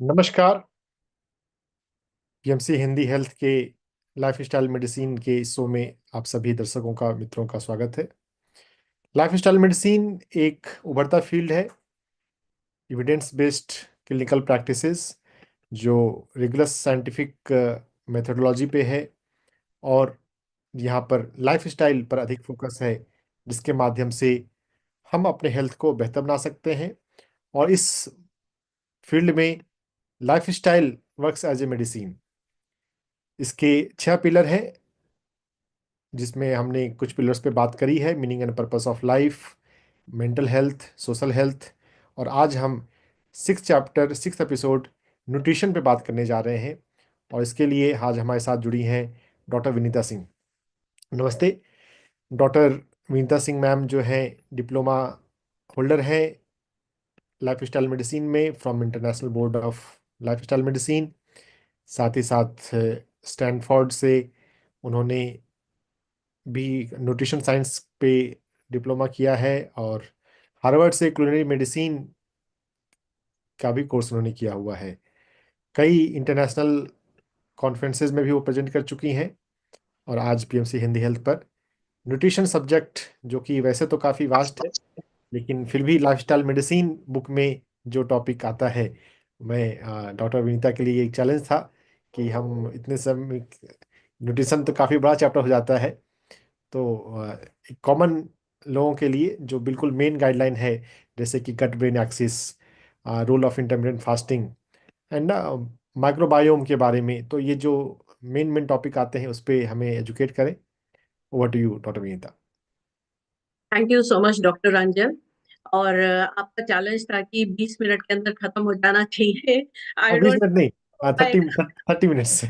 नमस्कार। PMC Hindi health के lifestyle medicine के इस शो में आप सभी दर्शकों का मित्रों का स्वागत है। लाइफस्टाइल मेडिसिन एक उभरता फील्ड है, एविडेंस बेस्ड क्लिनिकल प्रैक्टिसेस जो रिगुलर साइंटिफिक मेथोडोलॉजी पे है और यहाँ पर लाइफस्टाइल पर अधिक फोकस है, जिसके माध्यम से हम अपने हेल्थ को बेहतर बना सकते हैं। और इस फील्ड में lifestyle works as a medicine. इसके 6 पिलर हैं, जिसमें हमने कुछ पिलर्स पे बात करी है: meaning and purpose of life, mental health, social health. और आज हम 6 एपिसोड न्यूट्रिशन पे बात करने जा रहे हैं। और इसके लिए आज हमारे साथ जुड़ी हैं डॉक्टर विनीता सिंह। नमस्ते डॉक्टर विनीता सिंह मैम, जो है डिप्लोमा होल्डर हैं लाइफस्टाइल मेडिसिन में from international board of lifestyle medicine. साथ ही साथ स्टैनफोर्ड से उन्होंने भी न्यूट्रिशन साइंस पे डिप्लोमा किया है और हार्वर्ड से कुलिनरी मेडिसिन का भी कोर्स उन्होंने किया हुआ है। कई इंटरनेशनल कॉन्फ्रेंसेज में भी वो प्रेजेंट कर चुकी हैं। और आज पीएमसी हिंदी हेल्थ पर न्यूट्रिशन सब्जेक्ट, जो कि वैसे तो काफ़ी वास्ट है, लेकिन फिर भी लाइफस्टाइल मेडिसिन बुक में जो टॉपिक आता है, मैं डॉक्टर विनीता के लिए एक चैलेंज था कि हम इतने समय, न्यूट्रिशन तो काफ़ी बड़ा चैप्टर हो जाता है, तो एक कॉमन लोगों के लिए जो बिल्कुल मेन गाइडलाइन है, जैसे कि gut brain axis, role of intermittent fasting and microbiome के बारे में, तो ये जो मेन मेन टॉपिक आते हैं उस पर हमें एजुकेट करें। Over to you doctor Vinita. Thank you so much doctor Ranjan. और आपका चैलेंज था कि 20 मिनट के अंदर खत्म हो जाना चाहिए। आई 20 मिनट नहीं, डोंट 30 मिनट्स।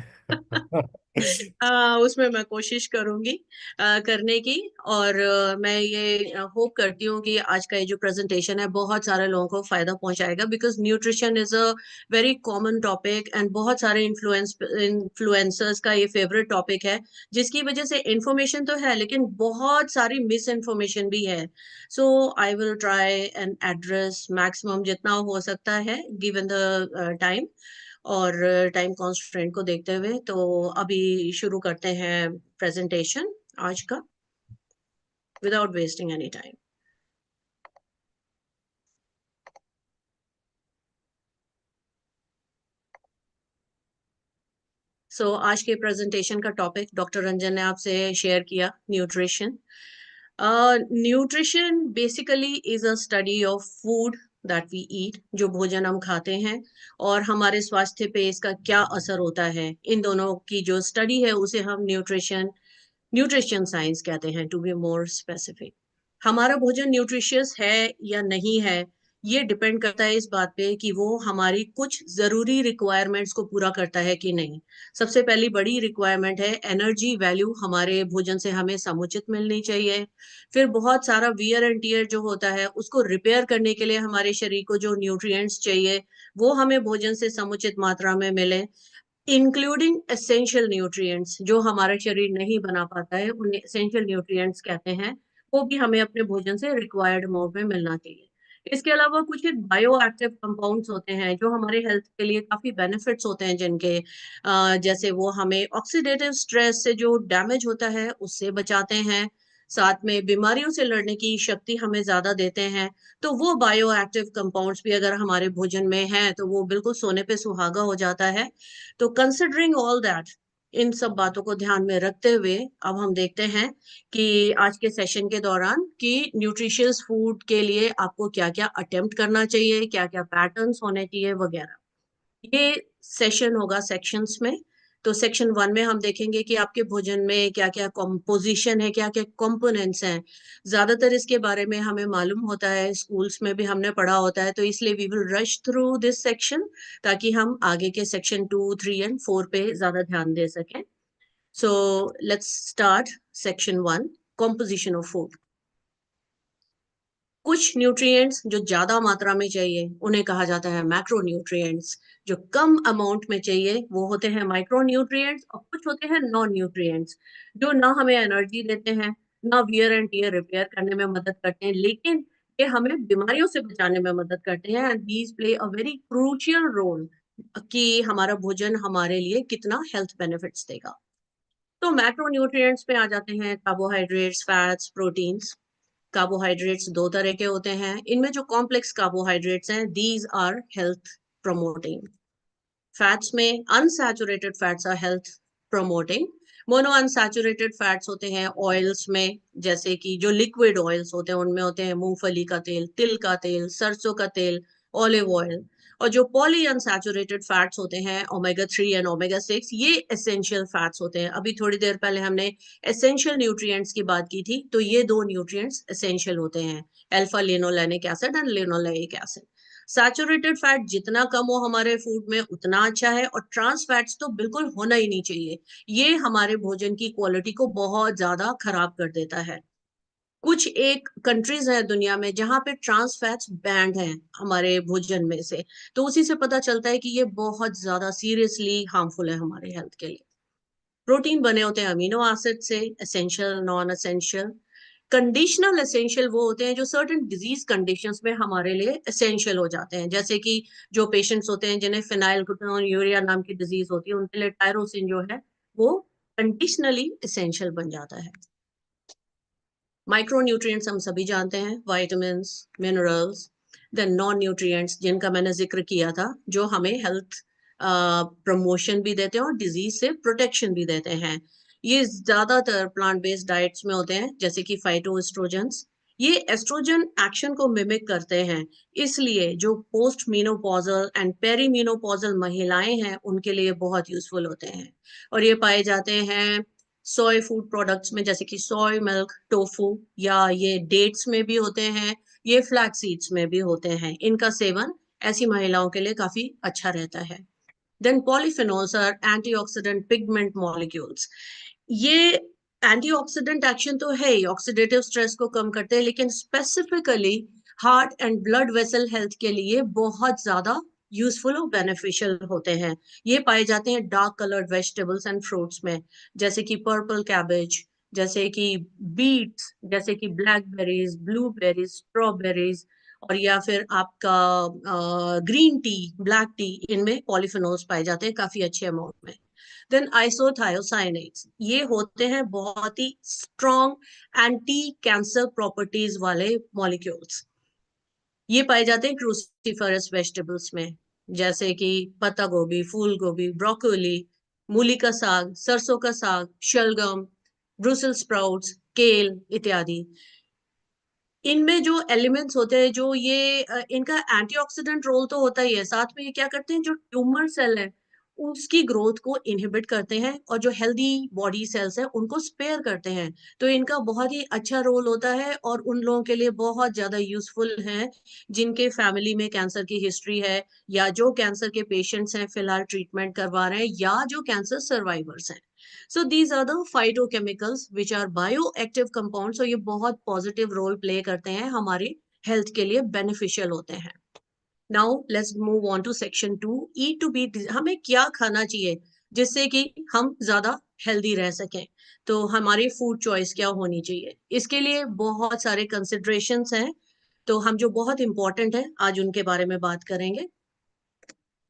उसमें मैं कोशिश करूंगी करने की। और मैं ये होप करती हूँ कि आज का ये जो प्रेजेंटेशन है बहुत सारे लोगों को फायदा पहुंचाएगा, because nutrition is a very common topic and बहुत सारे इन्फ्लुएंसर्स का ये फेवरेट टॉपिक है, जिसकी वजह से इंफॉर्मेशन तो है लेकिन बहुत सारी मिस इन्फॉर्मेशन भी है। So I will try and address maximum जितना हो सकता है गिवन द टाइम और टाइम कॉन्स्ट्रेंट को देखते हुए। तो अभी शुरू करते हैं प्रेजेंटेशन आज का, विदाउट वेस्टिंग एनी टाइम। आज के प्रेजेंटेशन का टॉपिक डॉक्टर रंजन ने आपसे शेयर किया, nutrition. Nutrition basically is a study of food that we eat, जो भोजन हम खाते हैं और हमारे स्वास्थ्य पे इसका क्या असर होता है। इन दोनों की जो स्टडी है उसे हम न्यूट्रिशन साइंस कहते हैं, टू बी मोर स्पेसिफिक। हमारा भोजन न्यूट्रिशियस है या नहीं है, ये डिपेंड करता है इस बात पे कि वो हमारी कुछ जरूरी रिक्वायरमेंट्स को पूरा करता है कि नहीं। सबसे पहली बड़ी रिक्वायरमेंट है एनर्जी वैल्यू, हमारे भोजन से हमें समुचित मिलनी चाहिए। फिर बहुत सारा वियर एंड टीयर जो होता है उसको रिपेयर करने के लिए हमारे शरीर को जो न्यूट्रिएंट्स चाहिए वो हमें भोजन से समुचित मात्रा में मिले, इंक्लूडिंग एसेंशियल न्यूट्रिएंट्स जो हमारा शरीर नहीं बना पाता है, उन्हें एसेंशियल न्यूट्रिएंट्स कहते हैं। वो भी हमें अपने भोजन से रिक्वायर्ड अमाउंट में मिलना चाहिए। इसके अलावा कुछ एक बायो एक्टिव कंपाउंड्स होते हैं जो हमारे हेल्थ के लिए काफी बेनिफिट्स होते हैं, जिनके जैसे वो हमें ऑक्सीडेटिव स्ट्रेस से जो डैमेज होता है उससे बचाते हैं, साथ में बीमारियों से लड़ने की शक्ति हमें ज्यादा देते हैं। तो वो बायो एक्टिव कंपाउंड्स भी अगर हमारे भोजन में हैं तो वो बिल्कुल सोने पे सुहागा हो जाता है। तो कंसिडरिंग ऑल दैट, इन सब बातों को ध्यान में रखते हुए अब हम देखते हैं कि आज के सेशन के दौरान कि न्यूट्रिशियस फूड के लिए आपको क्या क्या अटेम्प्ट करना चाहिए, क्या क्या पैटर्न्स होने चाहिए वगैरह। ये सेशन होगा सेक्शंस में। तो सेक्शन 1 में हम देखेंगे कि आपके भोजन में क्या क्या कॉम्पोजिशन है, क्या क्या कंपोनेंट्स हैं। ज्यादातर इसके बारे में हमें मालूम होता है, स्कूल्स में भी हमने पढ़ा होता है, तो इसलिए we will rush through this section ताकि हम आगे के सेक्शन 2, 3 एंड 4 पे ज्यादा ध्यान दे सकें। So let's start section 1, composition of food. कुछ न्यूट्रिएंट्स जो ज्यादा मात्रा में चाहिए उन्हें कहा जाता है मैक्रो न्यूट्रिएंट्स, जो कम अमाउंट में चाहिए वो होते हैं माइक्रो न्यूट्रिएंट्स, और कुछ होते हैं नॉन न्यूट्रिएंट्स जो ना हमें एनर्जी देते हैं, ना वियर एंड टीयर रिपेयर करने में मदद करते हैं, लेकिन ये हमें बीमारियों से बचाने में मदद करते हैं। And these play a very crucial role कि हमारा भोजन हमारे लिए कितना हेल्थ बेनिफिट्स देगा। तो मैक्रोन्यूट्रिएंट्स पे आ जाते हैं, कार्बोहाइड्रेट्स, फैट्स, प्रोटीन्स। कार्बोहाइड्रेट्स दो तरह के होते हैं। इनमें जो कॉम्प्लेक्स कार्बोहाइड्रेट्स हैं, these are health promoting. Fats में unsaturated fats are health promoting. Mono unsaturated fats होते हैं ऑयल्स में, जैसे कि जो लिक्विड ऑयल्स होते हैं उनमें होते हैं मूंगफली का तेल, तिल का तेल, सरसों का तेल, ऑलिव ऑयल। और जो पॉली अनसैचुरेटेड फैट्स होते हैं, ओमेगा 3 एंड ओमेगा 6, ये एसेंशियल फैट्स होते हैं। अभी थोड़ी देर पहले हमने एसेंशियल न्यूट्रिएंट्स की बात की थी, तो ये दो न्यूट्रिएंट्स एसेंशियल होते हैं, alpha linolenic acid and linoleic acid. Saturated fat जितना कम हो हमारे फूड में उतना अच्छा है, और ट्रांस फैट्स तो बिल्कुल होना ही नहीं चाहिए। ये हमारे भोजन की क्वालिटी को बहुत ज्यादा खराब कर देता है। कुछ एक कंट्रीज है दुनिया में जहां पे ट्रांस फैट्स बैंड हैं हमारे भोजन में से, तो उसी से पता चलता है कि ये बहुत ज्यादा सीरियसली हार्मफुल है हमारे हेल्थ के लिए। प्रोटीन बने होते हैं अमीनो एसिड से, essential, non essential. Conditional essential वो होते हैं जो सर्टेन डिजीज कंडीशंस में हमारे लिए एसेंशियल हो जाते हैं, जैसे कि जो पेशेंट्स होते हैं जिन्हें फिनाइलकेटोन्यूरिया नाम की डिजीज होती है, उनके लिए टायरोसिन जो है वो कंडीशनली एसेंशियल बन जाता है। माइक्रोन्यूट्रिएंट्स हम सभी जानते हैं, vitamin, minerals. Then non nutrients जिनका मैंने जिक्र किया था, जो हमें हेल्थ प्रमोशन भी देते हैं और डिजीज से प्रोटेक्शन भी देते हैं। ये ज्यादातर प्लांट बेस्ड डाइट्स में होते हैं, जैसे कि फाइटो एस्ट्रोजेंस। ये एस्ट्रोजन एक्शन को मिमिक करते हैं, इसलिए जो पोस्ट मीनोपॉजल एंड पेरीमीनोपॉजल महिलाएं हैं उनके लिए बहुत यूजफुल होते हैं। और ये पाए जाते हैं सोय फूड प्रोडक्ट्स में, जैसे कि सोय मिल्क, टोफू, या ये डेट्स में भी होते हैं, ये फ्लैक्स सीड्स में भी होते हैं। इनका सेवन ऐसी महिलाओं के लिए काफी अच्छा रहता है। Then polyphenols are antioxidant pigment molecules. ये एंटीऑक्सीडेंट एक्शन तो है ही, ऑक्सीडेटिव स्ट्रेस को कम करते हैं, लेकिन specifically heart and blood vessel health के लिए बहुत ज्यादा यूजफुल और बेनिफिशियल होते हैं। ये पाए जाते हैं dark coloured vegetables and fruits में, जैसे कि पर्पल कैबेज, जैसे कि बीट्स, जैसे कि ब्लैकबेरीज, ब्लूबेरीज, स्ट्रॉबेरीज, और या फिर आपका ग्रीन टी, ब्लैक टी, इनमें पॉलीफेनोल्स पाए जाते हैं काफी अच्छे अमाउंट में। देन आइसोथायोसाइनेट्स, ये होते हैं बहुत ही स्ट्रॉन्ग एंटी कैंसर प्रॉपर्टीज वाले मॉलिक्यूल्स। ये पाए जाते हैं क्रूसीफरस वेजिटेबल्स में, जैसे कि पत्ता गोभी, फूल गोभी, ब्रोकोली, मूली का साग, सरसों का साग, शलगम, ब्रुसेल्स स्प्राउट्स, केल इत्यादि। इनमें जो एलिमेंट्स होते हैं, जो ये इनका एंटीऑक्सीडेंट रोल तो होता ही है, साथ में ये क्या करते हैं, जो ट्यूमर सेल है उसकी ग्रोथ को इनहिबिट करते हैं, और जो हेल्दी बॉडी सेल्स है उनको स्पेयर करते हैं। तो इनका बहुत ही अच्छा रोल होता है, और उन लोगों के लिए बहुत ज्यादा यूजफुल है जिनके फैमिली में कैंसर की हिस्ट्री है, या जो कैंसर के पेशेंट्स हैं फिलहाल ट्रीटमेंट करवा रहे हैं, या जो कैंसर सर्वाइवर्स हैं। So these are the phytochemicals which are bioactive compounds. So ये बहुत पॉजिटिव रोल प्ले करते हैं, हमारे हेल्थ के लिए बेनिफिशियल होते हैं। Now let's move on to section 2, eat to be. हमें क्या खाना चाहिए जिससे कि हम ज्यादा हेल्दी रह सकें, तो हमारी फूड चॉइस क्या होनी चाहिए, इसके लिए बहुत सारे कंसिडरेशंस हैं। तो हम जो बहुत इंपॉर्टेंट है आज उनके बारे में बात करेंगे।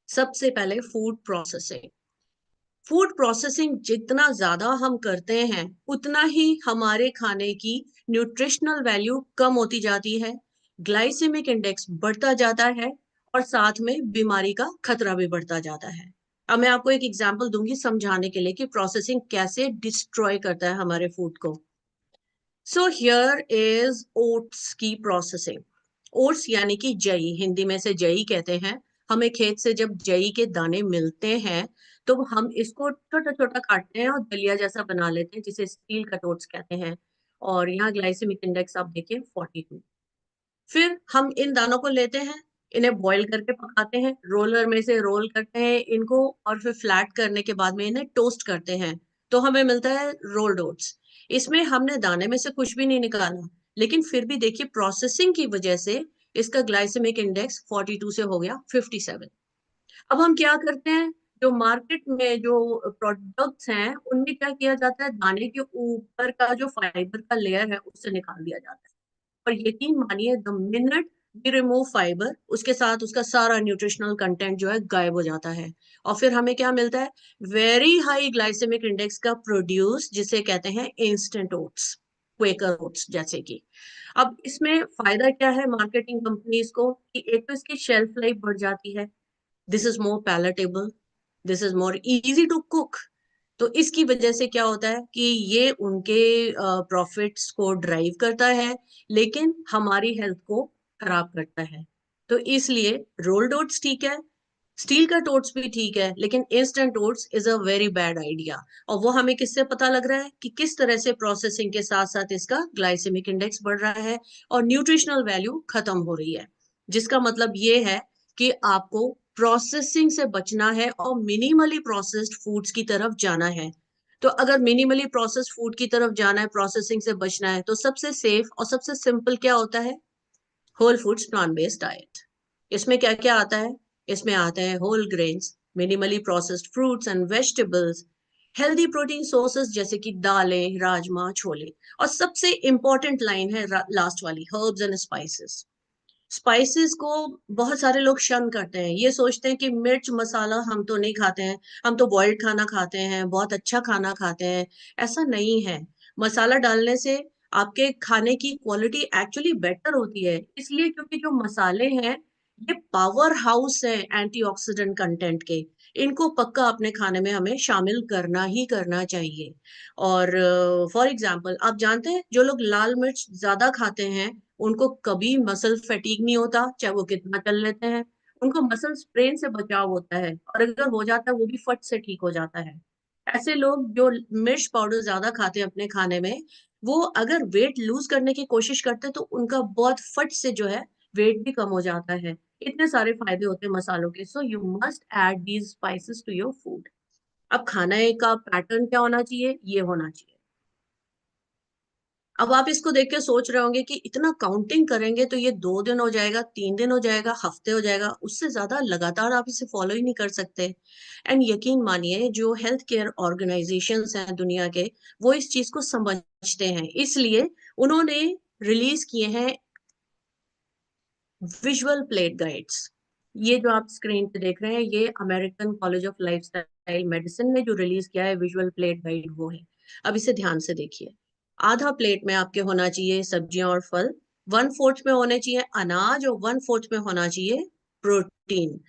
सबसे पहले फूड प्रोसेसिंग। फूड प्रोसेसिंग जितना ज्यादा हम करते हैं उतना ही हमारे खाने की न्यूट्रिशनल वैल्यू कम होती जाती है, ग्लाइसेमिक इंडेक्स बढ़ता जाता है, और साथ में बीमारी का खतरा भी बढ़ता जाता है। अब मैं आपको एक एग्जांपल दूंगी समझाने के लिए कि प्रोसेसिंग कैसे डिस्ट्रॉय करता है हमारे फूड को। सो हियर इज ओट्स की प्रोसेसिंग। ओट्स यानी कि जई, हिंदी में से जई कहते हैं। हमें खेत से जब जई के दाने मिलते हैं तो हम इसको छोटा छोटा काटते हैं और दलिया जैसा बना लेते हैं, जिसे स्टील कट ओट्स कहते हैं। और यहाँ ग्लाइसेमिक इंडेक्स आप देखिए 42। फिर हम इन दानों को लेते हैं, इन्हें बॉईल करके पकाते हैं, रोलर में से रोल करते हैं इनको, और फिर फ्लैट करने के बाद में इन्हें टोस्ट करते हैं, तो हमें मिलता है रोल्ड ओट्स। इसमें हमने दाने में से कुछ भी नहीं निकाला, लेकिन फिर भी देखिए प्रोसेसिंग की वजह से इसका ग्लाइसेमिक इंडेक्स 42 से हो गया 57। अब हम क्या करते हैं, जो मार्केट में जो प्रोडक्ट्स हैं उनमें क्या किया जाता है, दाने के ऊपर का जो फाइबर का लेयर है उससे निकाल दिया जाता है। और यकीन मानिए the minute we remove fibre, उसके साथ उसका सारा न्यूट्रिशनल कंटेंट जो है गायब हो जाता है, और फिर हमें क्या मिलता है, वेरी हाई ग्लाइसेमिक इंडेक्स का प्रोड्यूस, जिसे कहते हैं इंस्टेंट ओट्स, क्वेकर ओट्स जैसे कि। अब इसमें फायदा क्या है मार्केटिंग कंपनीज को, कि एक तो इसकी शेल्फ लाइफ बढ़ जाती है, this is more palatable, this is more easy to cook. तो इसकी वजह से क्या होता है कि ये उनके प्रॉफिट्स को ड्राइव करता है, लेकिन हमारी हेल्थ को खराब करता है। तो इसलिए रोल्ड ओट्स ठीक है, स्टील का टोट्स भी ठीक है, लेकिन instant oats is a very bad idea. और वो हमें किससे पता लग रहा है कि किस तरह से प्रोसेसिंग के साथ साथ इसका ग्लाइसेमिक इंडेक्स बढ़ रहा है और न्यूट्रिशनल वैल्यू खत्म हो रही है, जिसका मतलब ये है कि आपको प्रोसेसिंग से बचना है और मिनिमली प्रोसेस्ड फूड्स की तरफ जाना है। तो अगर मिनिमली प्रोसेस्ड फूड की तरफ जाना है, प्रोसेसिंग से बचना है, तो सबसे सेफ और सबसे सिंपल क्या होता है, whole foods plant based diet. इसमें क्या क्या आता है, इसमें आता है whole grains, minimally processed fruits and vegetables, healthy protein sources जैसे कि दालें, राजमा, छोले, और सबसे इंपॉर्टेंट लाइन है लास्ट वाली, हर्ब्स एंड स्पाइसेस। स्पाइसेस को बहुत सारे लोग शन करते हैं, ये सोचते हैं कि मिर्च मसाला हम तो नहीं खाते हैं, हम तो बॉइल्ड खाना खाते हैं, बहुत अच्छा खाना खाते हैं। ऐसा नहीं है, मसाला डालने से आपके खाने की क्वालिटी एक्चुअली बेटर होती है, इसलिए क्योंकि जो मसाले हैं ये पावर हाउस है एंटीऑक्सीडेंट कंटेंट के, इनको पक्का अपने खाने में हमें शामिल करना ही करना चाहिए। और फॉर एग्जाम्पल आप जानते हैं जो लोग लाल मिर्च ज्यादा खाते हैं उनको कभी मसल फैटीग नहीं होता, चाहे वो कितना चल लेते हैं। उनको मसल स्ट्रेन से बचाव होता है, और अगर हो जाता है वो भी फट से ठीक हो जाता है। ऐसे लोग जो मिर्च पाउडर ज्यादा खाते हैं अपने खाने में, वो अगर वेट लूज करने की कोशिश करते हैं तो उनका बहुत फट से जो है वेट भी कम हो जाता है। इतने सारे फायदे होते हैं मसालों के, so you must add these spices to your food. अब खाने का पैटर्न क्या होना चाहिए, ये होना चाहिए। अब आप इसको देख के सोच रहे होंगे कि इतना काउंटिंग करेंगे तो ये 2 दिन हो जाएगा, 3 दिन हो जाएगा, हफ्ते हो जाएगा, उससे ज्यादा लगातार आप इसे फॉलो ही नहीं कर सकते। एंड यकीन मानिए जो हेल्थ केयर ऑर्गेनाइजेशंस हैं दुनिया के, वो इस चीज को समझते हैं, इसलिए उन्होंने रिलीज किए हैं विजुअल प्लेट गाइड्स। ये जो आप स्क्रीन पे देख रहे हैं, ये American college of lifestyle medicine ने जो रिलीज किया है विजुअल प्लेट गाइड, वो है। अब इसे ध्यान से देखिए, आधा प्लेट में आपके होना चाहिए सब्जियां और फल, 1/4 में होने चाहिए अनाज, और 1/4 में होना चाहिए प्रोटीन।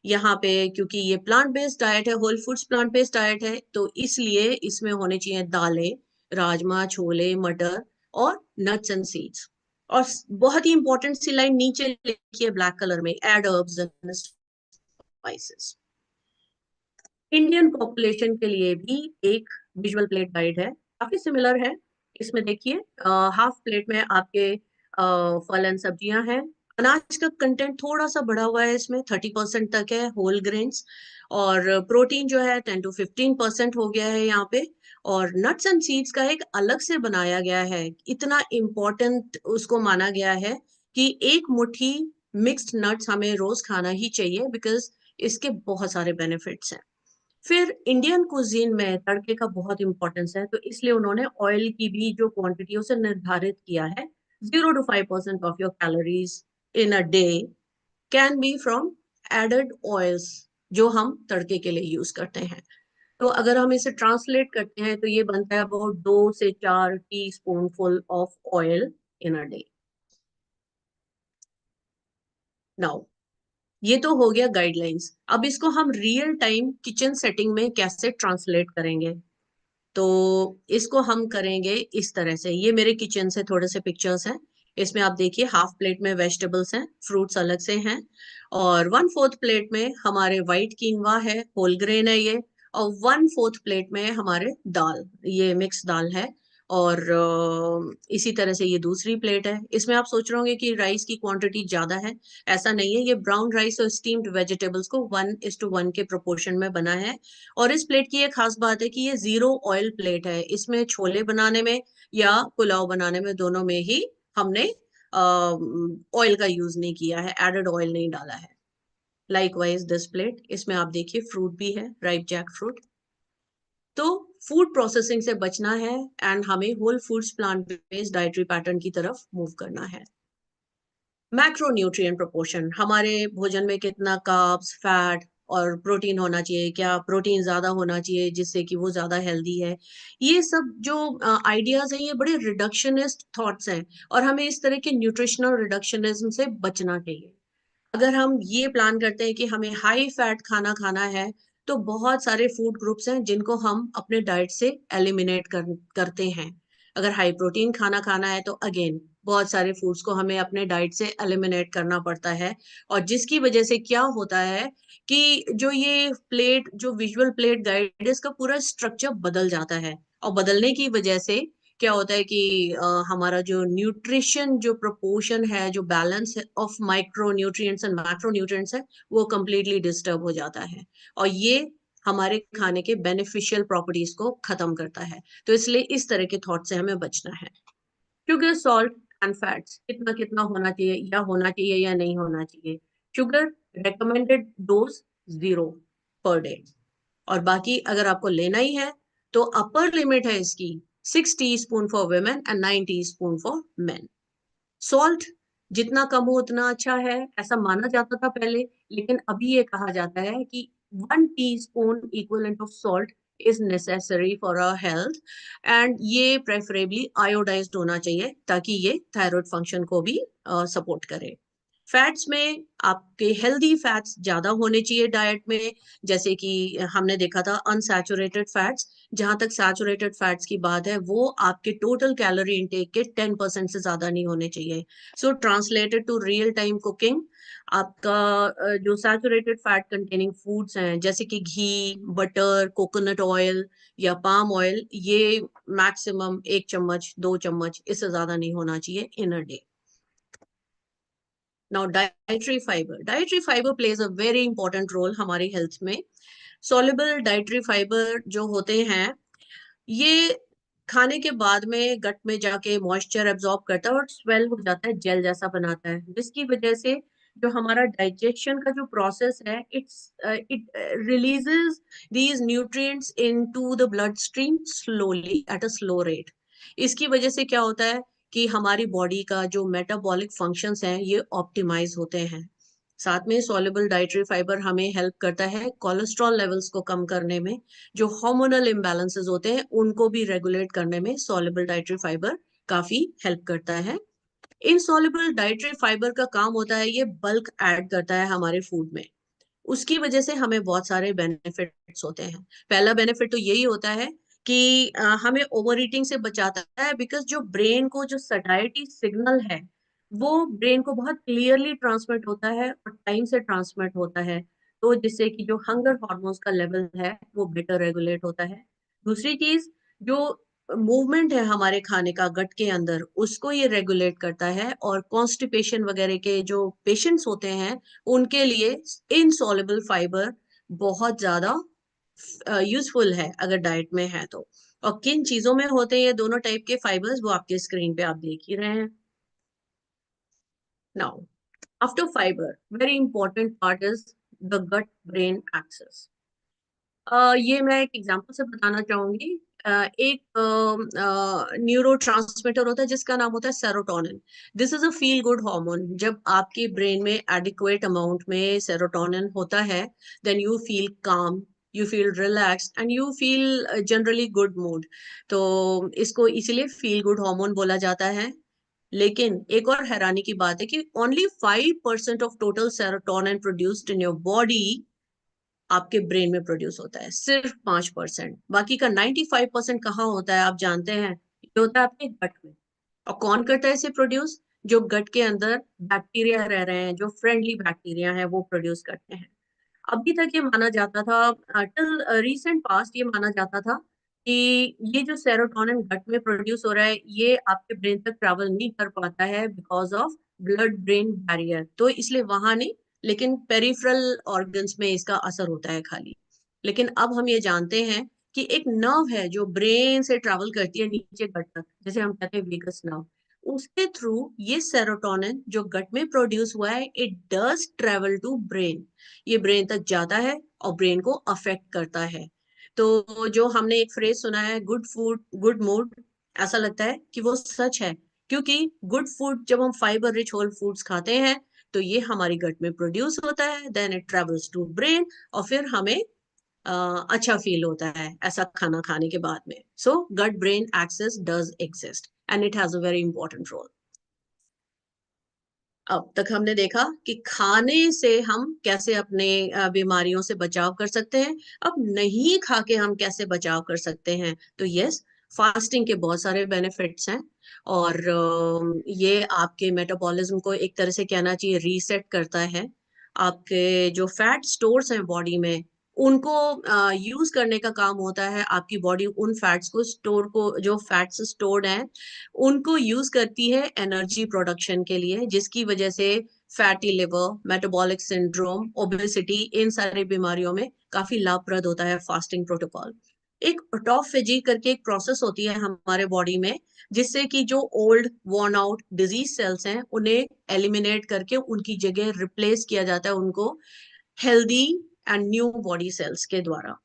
यहाँ पे क्योंकि ये प्लांट बेस्ड डाइट है, whole foods plant based diet है, तो इसलिए इसमें होने चाहिए दालें, राजमा, छोले, मटर, और नट्स एंड सीड्स। और बहुत ही इंपॉर्टेंट सी लाइन नीचे लिखी है ब्लैक कलर में, add herbs and spices. Indian population के लिए भी एक विजुअल प्लेट गाइड है, काफी सिमिलर है। इसमें देखिए हाफ प्लेट में आपके फल एंड सब्जियां हैं, अनाज का कंटेंट थोड़ा सा बढ़ा हुआ है, इसमें 30% तक है होल ग्रेन्स, और प्रोटीन जो है 10 to 15% हो गया है यहाँ पे। और नट्स एंड सीड्स का एक अलग से बनाया गया है, इतना इम्पोर्टेंट उसको माना गया है कि एक मुट्ठी मिक्स्ड नट्स हमें रोज खाना ही चाहिए, बिकॉज इसके बहुत सारे बेनिफिट्स हैं। फिर इंडियन कुजीन में तड़के का बहुत इंपॉर्टेंस है, तो इसलिए उन्होंने ऑयल की भी जो क्वांटिटी है उसे निर्धारित किया है, 0 to 5% of your calories in a day can be from added oils, जो हम तड़के के लिए यूज करते हैं। तो अगर हम इसे ट्रांसलेट करते हैं तो ये बनता है अबाउट 2 से 4 teaspoon of oil in a day. Now ये तो हो गया गाइडलाइंस, अब इसको हम रियल टाइम किचन सेटिंग में कैसे ट्रांसलेट करेंगे। तो इसको हम करेंगे इस तरह से, ये मेरे किचन से थोड़े से पिक्चर्स हैं। इसमें आप देखिए हाफ प्लेट में वेजिटेबल्स हैं, फ्रूट्स अलग से हैं, और 1/4 प्लेट में हमारे वाइट कीनवा है, होल ग्रेन है ये, और 1/4 प्लेट में हमारे दाल, ये मिक्स दाल है। और इसी तरह से ये दूसरी प्लेट है, इसमें आप सोच रहे होंगे कि राइस की क्वांटिटी ज्यादा है। ऐसा नहीं है, ये ब्राउन राइस और स्टीम्ड वेजिटेबल्स को 1:1 के प्रोपोर्शन में बना है। और इस प्लेट की ये खास बात है कि ये 0 ऑयल प्लेट है, इसमें छोले बनाने में या पुलाव बनाने में दोनों में ही हमने ऑयल का यूज नहीं किया है, एडेड ऑयल नहीं डाला है। लाइकवाइज दिस प्लेट, इसमें आप देखिए फ्रूट भी है, राइप जैक फ्रूट। तो फूड प्रोसेसिंग से बचना है एंड हमें whole foods plant based dietary pattern की तरफ मूव करना है। मैक्रोन्यूट्रिएंट प्रोपोर्शन, हमारे भोजन में कितना कार्ब्स, फैट और प्रोटीन होना चाहिए, क्या प्रोटीन ज्यादा होना चाहिए जिससे कि वो ज्यादा हेल्दी है। ये सब जो आइडियाज हैं, ये बड़े रिडक्शनिस्ट थॉट्स हैं, और हमें इस तरह के न्यूट्रिशनल रिडक्शनिज्म से बचना चाहिए। अगर हम ये प्लान करते हैं कि हमें हाई फैट खाना खाना है, तो बहुत सारे फूड ग्रुप्स हैं जिनको हम अपने डाइट से एलिमिनेट करते हैं। अगर हाई प्रोटीन खाना खाना है तो अगेन बहुत सारे फूड्स को हमें अपने डाइट से एलिमिनेट करना पड़ता है, और जिसकी वजह से क्या होता है कि जो ये प्लेट, जो विजुअल प्लेट गाइड है, इसका पूरा स्ट्रक्चर बदल जाता है। और बदलने की वजह से क्या होता है कि हमारा जो न्यूट्रिशन जो प्रोपोर्शन है, जो बैलेंस है of micro nutrients and macro nutrients है, वो कंप्लीटली डिस्टर्ब हो जाता है। और ये हमारे खाने के बेनिफिशियल प्रॉपर्टीज को खत्म करता है। तो इसलिए इस तरह के थॉट से हमें बचना है। शुगर, सॉल्ट एंड फैट्स कितना कितना होना चाहिए, या होना चाहिए या नहीं होना चाहिए। Sugar recommended dose 0 per day, और बाकी अगर आपको लेना ही है तो अपर लिमिट है इसकी 6 teaspoon for women and 9 teaspoon for main. Salt जितना कम हो उतना अच्छा है, ऐसा माना जाता था पहले, लेकिन अभी ये कहा जाता है कि 1 teaspoon equivalent of salt is necessary for our health, and ये प्रेफरेबली आयोडाइज्ड होना चाहिए ताकि ये थायराइड फंक्शन को भी सपोर्ट करे। फैट्स में आपके हेल्दी फैट्स ज्यादा होने चाहिए डाइट में, जैसे कि हमने देखा था अनसैचुरेटेड फैट्स। जहां तक सैचुरेटेड फैट्स की बात है, वो आपके टोटल कैलोरी इनटेक के 10% से ज्यादा नहीं होने चाहिए। So translated to real time cooking, आपका जो सैचुरेटेड फैट कंटेनिंग फूड्स हैं जैसे कि घी, बटर, कोकोनट ऑयल या पाम ऑयल, ये मैक्सिमम 1 चम्मच 2 चम्मच, इससे ज्यादा नहीं होना चाहिए in a day. Now dietary fibre plays a very important role हमारी हेल्थ में। सॉल्युबल डाइटरी फाइबर जो होते हैं, ये खाने के बाद में गट में जाके मॉइस्चर एब्जॉर्ब करता है और स्वेल हो जाता है, जेल जैसा बनाता है, जिसकी वजह से जो हमारा डाइजेशन का जो प्रोसेस है, it releases these nutrients into the blood stream slowly at a slow rate. इसकी वजह से क्या होता है कि हमारी बॉडी का जो मेटाबॉलिक फंक्शंस हैं ये ऑप्टिमाइज होते हैं। साथ में सॉल्युबल डाइटरी फाइबर हमें हेल्प करता है कोलेस्ट्रॉल लेवल्स को कम करने में। जो हार्मोनल इम्बैलेंसेस होते हैं उनको भी रेगुलेट करने में सॉल्युबल डाइटरी फाइबर काफी हेल्प करता है। इनसॉल्युबल डाइटरी फाइबर का काम होता है ये बल्क ऐड करता है हमारे फूड में। उसकी वजह से हमें बहुत सारे बेनिफिट्स होते हैं। पहला बेनिफिट तो यही होता है कि हमें ओवर ईटिंग से बचाता है, बिकॉज जो ब्रेन को जो सटाइटी सिग्नल है, वो ब्रेन को बहुत क्लियरली ट्रांसमिट होता है और टाइम से ट्रांसमिट होता है, तो जिससे कि जो हंगर हॉर्मोन्स का लेवल है वो बेटर रेगुलेट होता है। दूसरी चीज, जो मूवमेंट है हमारे खाने का गट के अंदर, उसको ये रेगुलेट करता है, और कॉन्स्टिपेशन वगैरह के जो पेशेंट्स होते हैं उनके लिए इनसॉल्युबल फाइबर बहुत ज्यादा यूजफुल है अगर डाइट में है तो। और किन चीजों में होते हैं ये दोनों टाइप के फाइबर्स, वो आपके स्क्रीन पे आप देख ही रहे हैं। Now after fibre, very important part is the gut brain axis. ये मैं एक एग्जांपल से बताना चाहूंगी। एक न्यूरो ट्रांसमीटर होता है जिसका नाम होता है serotonin. This is a feel good hormone. जब आपके ब्रेन में एडिक्वेट अमाउंट में सेरोटोनिन होता है, then you feel calm, you feel relaxed and you feel generally good mood. तो इसको इसीलिए फील गुड हार्मोन बोला जाता है। लेकिन एक और हैरानी की बात है कि only 5% of total serotonin produced in your body आपके ब्रेन में प्रोड्यूस होता है, सिर्फ 5%। बाकी का 95% कहाँ होता है आप जानते हैं? ये होता है आपके गट में। और कौन करता है इसे प्रोड्यूस? जो गट के अंदर बैक्टीरिया रह रहे हैं, जो फ्रेंडली बैक्टीरिया हैं, वो प्रोड्यूस करते हैं। अभी तक ये माना जाता था, टिल रीसेंट पास्ट ये माना जाता था कि ये जो सेरोटोनिन गट में प्रोड्यूस हो रहा है, ये आपके ब्रेन तक ट्रैवल नहीं कर पाता है because of blood brain barrier, तो इसलिए वहां नहीं, लेकिन पेरिफेरल ऑर्गन्स में इसका असर होता है खाली। लेकिन अब हम ये जानते हैं कि एक नर्व है जो ब्रेन से ट्रैवल करती है नीचे गट तक, जैसे हम कहते हैं वेगस नर्व। उसके थ्रू ये सेरोटोनिन जो गट में प्रोड्यूस हुआ है, it does travel to brain. ये ब्रेन तक जाता है और ब्रेन को अफेक्ट करता है। तो जो हमने एक फ्रेज सुना है, गुड फूड गुड मूड, ऐसा लगता है कि वो सच है क्योंकि गुड फूड, जब हम फाइबर रिच होल फूड्स खाते हैं तो ये हमारी गट में प्रोड्यूस होता है, then it travels to brain, और फिर हमें अच्छा फील होता है ऐसा खाना खाने के बाद में. So gut brain axis does exist and it has a very important role. अब तक हमने देखा कि खाने से हम कैसे अपने बीमारियों से बचाव कर सकते हैं. अब नहीं खा के हम कैसे बचाव कर सकते हैं? तो यस, फास्टिंग के बहुत सारे बेनिफिट्स हैं. और ये आपके मेटाबॉलिज्म को एक तरह से कहना चाहिए रीसेट करता है. आपके जो फैट स्टोर्स हैं बॉडी में, उनको यूज करने का काम होता है. आपकी बॉडी उन फैट्स को स्टोर को, जो फैट्स स्टोर्ड हैं, उनको यूज करती है एनर्जी प्रोडक्शन के लिए, जिसकी वजह से fatty liver, metabolic syndrome, obesity, इन सारी बीमारियों में काफी लाभप्रद होता है फास्टिंग प्रोटोकॉल. एक ऑटोफेजी करके एक प्रोसेस होती है हमारे बॉडी में, जिससे कि जो old worn out disease cells हैं उन्हें एलिमिनेट करके उनकी जगह रिप्लेस किया जाता है उनको healthy and new body cells के द्वारा.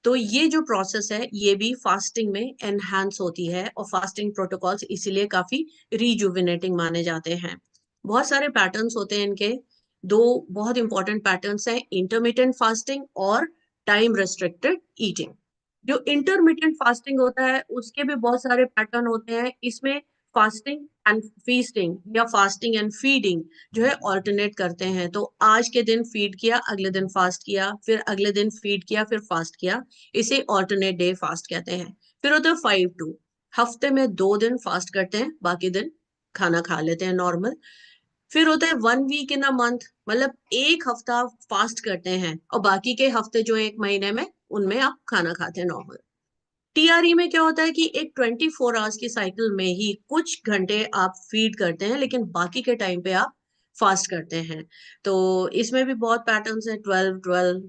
तो ये जो प्रोसेस है ये भी फास्टिंग में एनहांस होती है, और फास्टिंग प्रोटोकॉल्स इसीलिए काफी रिजुविनेटिंग माने जाते हैं. बहुत सारे पैटर्न्स होते हैं इनके. दो बहुत इंपॉर्टेंट पैटर्न्स हैं, इंटरमिटेंट फास्टिंग और टाइम रेस्ट्रिक्टेड ईटिंग. जो इंटरमिटेंट फास्टिंग होता है उसके भी बहुत सारे पैटर्न होते हैं. इसमें फास्टिंग एंड फीस्टिंग या फास्टिंग एंड फीडिंग जो है ऑल्टरनेट करते हैं. तो आज के दिन फीड किया, अगले दिन फास्ट किया, फिर अगले दिन फीड किया, फिर फास्ट किया. इसे ऑल्टरनेट डे फास्ट कहते हैं. फिर होता है 5-2, हफ्ते में 2 दिन फास्ट करते हैं, बाकी दिन खाना खा लेते हैं नॉर्मल. फिर होता है 1 वीक इन अ मंथ, मतलब एक हफ्ता फास्ट करते हैं और बाकी के हफ्ते जो एक महीने में, उनमें आप खाना खाते हैं नॉर्मल. टीआरई में क्या होता है कि एक 24 आवर्स की साइकिल में ही कुछ घंटे आप फीड करते हैं, लेकिन बाकी के टाइम पे आप फास्ट करते हैं. तो इसमें भी बहुत पैटर्न्स हैं, 12-12,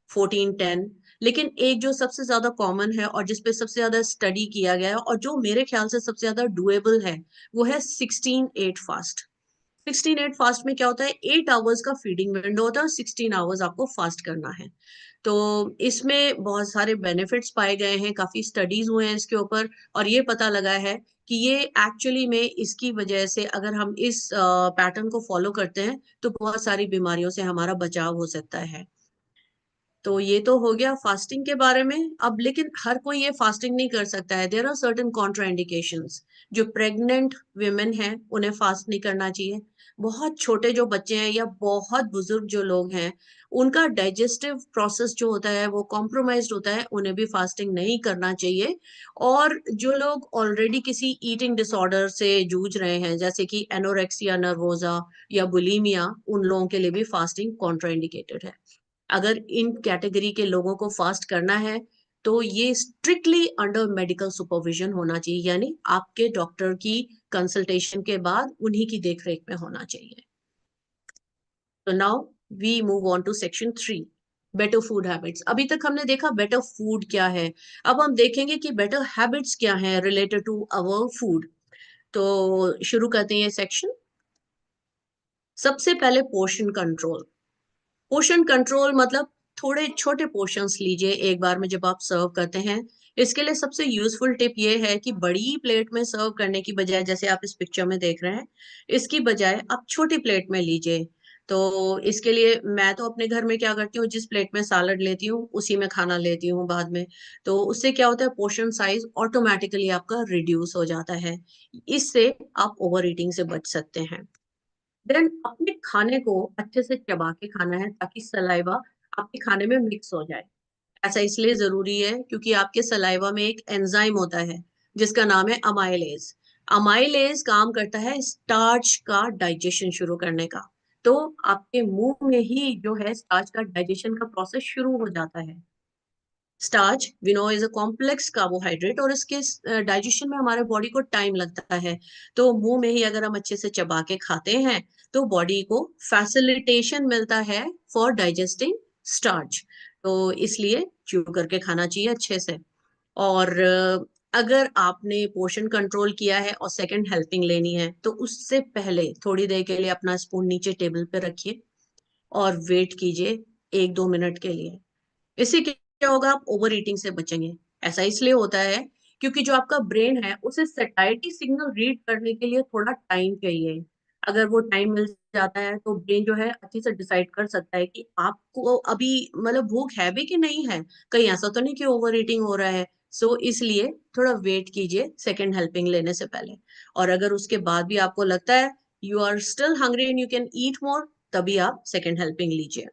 14-10. लेकिन एक जो सबसे ज्यादा कॉमन है और जिसपे सबसे ज्यादा स्टडी किया गया है और जो मेरे ख्याल से सबसे ज्यादा डुएबल है, वो है 16-8 फास्ट. 16-8 फास्ट में क्या होता है, 8 आवर्स का फीडिंग विंडो होता है और 16 आवर्स आपको फास्ट करना है. तो इसमें बहुत सारे बेनिफिट्स पाए गए हैं, काफी स्टडीज हुए हैं इसके ऊपर, और ये पता लगा है कि ये एक्चुअली में इसकी वजह से अगर हम इस पैटर्न को फॉलो करते हैं तो बहुत सारी बीमारियों से हमारा बचाव हो सकता है. तो ये तो हो गया फास्टिंग के बारे में. अब लेकिन हर कोई ये फास्टिंग नहीं कर सकता है. There are certain contraindications. जो प्रेग्नेंट विमेन हैं उन्हें फास्ट नहीं करना चाहिए. बहुत छोटे जो बच्चे हैं या बहुत बुजुर्ग जो लोग हैं, उनका डाइजेस्टिव प्रोसेस जो होता है वो कॉम्प्रोमाइज्ड होता है, उन्हें भी फास्टिंग नहीं करना चाहिए. और जो लोग ऑलरेडी किसी ईटिंग डिसऑर्डर से जूझ रहे हैं, जैसे कि एनोरेक्सिया नर्वोजा या बुलिमिया, उन लोगों के लिए भी फास्टिंग कॉन्ट्राइंडिकेटेड है. अगर इन कैटेगरी के लोगों को फास्ट करना है तो ये स्ट्रिक्टली अंडर मेडिकल सुपरविजन होना चाहिए, यानी आपके डॉक्टर की कंसल्टेशन के बाद उन्हीं की देखरेख में होना चाहिए. तो now we move on to section 3, better food habits. अभी तक हमने देखा बेटर फूड क्या है. अब हम देखेंगे कि बेटर हैबिट्स क्या है रिलेटेड टू अवर फूड. तो शुरू करते हैं ये सेक्शन. सबसे पहले पोर्शन कंट्रोल. पोर्शन कंट्रोल मतलब थोड़े छोटे पोर्शंस लीजिए एक बार में जब आप सर्व करते हैं. इसके लिए सबसे यूजफुल टिप ये है कि बड़ी प्लेट में सर्व करने की बजाय, जैसे आप इस पिक्चर में देख रहे हैं, इसकी बजाय आप छोटी प्लेट में लीजिए. तो इसके लिए मैं तो अपने घर में क्या करती हूँ, जिस प्लेट में सैलड लेती हूँ उसी में खाना लेती हूँ बाद में. तो उससे क्या होता है, पोर्शन साइज ऑटोमेटिकली आपका रिड्यूस हो जाता है. इससे आप ओवर ईटिंग से बच सकते हैं. देन अपने खाने को अच्छे से चबा के खाना है ताकि सलाइवा आपके खाने में मिक्स हो जाए. ऐसा इसलिए जरूरी है क्योंकि आपके सलाइवा में एक एंजाइम होता है जिसका नाम है अमाइलेज. अमाइलेज काम करता है स्टार्च का डाइजेशन शुरू करने का. तो आपके मुंह में ही जो है स्टार्च का डाइजेशन का प्रोसेस शुरू हो जाता है. Starch we know is a complex carbohydrate, और इसके डाइजेशन में हमारे बॉडी को टाइम लगता है. तो मुंह में ही अगर हम अच्छे से चबा के खाते हैं तो बॉडी को फैसिलिटेशन मिलता है फॉर डाइजेस्टिंग स्टार्च. तो इसलिए च्यू करके खाना चाहिए अच्छे से. और अगर आपने पोर्शन कंट्रोल किया है और सेकंड हेल्पिंग लेनी है तो उससे पहले थोड़ी देर के लिए अपना स्पून नीचे टेबल पे रखिए और वेट कीजिए 1-2 मिनट के लिए. इससे क्या होगा, आप ओवर ईटिंग से बचेंगे. ऐसा इसलिए होता है क्योंकि जो आपका ब्रेन है उसे सैटिस्फाइड सिग्नल रीड करने के लिए थोड़ा टाइम चाहिए। अगर वो टाइम मिल जाता है तो ब्रेन जो है अच्छे से डिसाइड कर सकता है कि आपको अभी मतलब भूख है भी कि नहीं है, कहीं ऐसा तो नहीं कि ओवर ईटिंग हो रहा है। सो इसलिए थोड़ा वेट कीजिए सेकेंड हेल्पिंग लेने से पहले। और अगर उसके बाद भी आपको लगता है you are still hungry and you can eat more, तभी आप सेकेंड हेल्पिंग लीजिए।